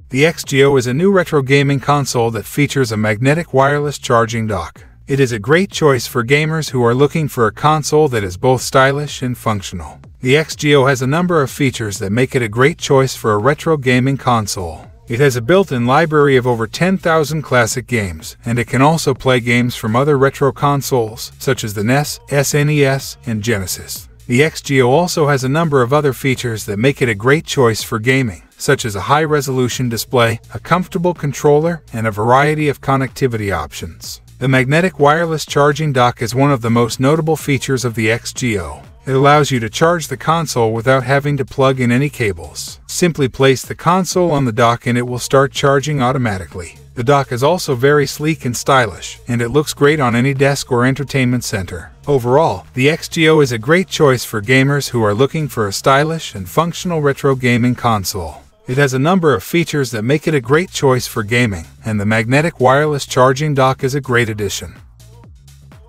The XGO is a new retro gaming console that features a magnetic wireless charging dock. It is a great choice for gamers who are looking for a console that is both stylish and functional. The XGO has a number of features that make it a great choice for a retro gaming console. It has a built-in library of over 10,000 classic games, and it can also play games from other retro consoles, such as the NES, SNES, and Genesis. The XGO also has a number of other features that make it a great choice for gaming, such as a high-resolution display, a comfortable controller, and a variety of connectivity options. The magnetic wireless charging dock is one of the most notable features of the XGO. It allows you to charge the console without having to plug in any cables. Simply place the console on the dock and it will start charging automatically. The dock is also very sleek and stylish, and it looks great on any desk or entertainment center. Overall, the XGO is a great choice for gamers who are looking for a stylish and functional retro gaming console. It has a number of features that make it a great choice for gaming, and the magnetic wireless charging dock is a great addition.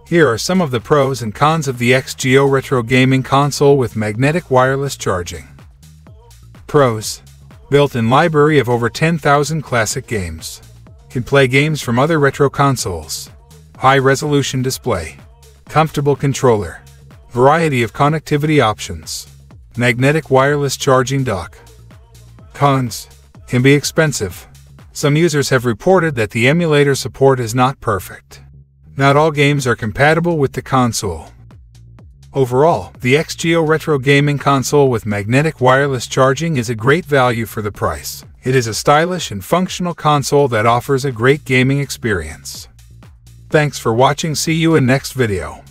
Here are some of the pros and cons of the XGO retro gaming console with magnetic wireless charging. Pros: built-in library of over 10,000 classic games. Can play games from other retro consoles. High-resolution display. Comfortable controller. Variety of connectivity options. Magnetic wireless charging dock. Cons: can be expensive. Some users have reported that the emulator support is not perfect. Not all games are compatible with the console. Overall, the XGO retro gaming console with magnetic wireless charging is a great value for the price. It is a stylish and functional console that offers a great gaming experience. Thanks for watching. See you in next video.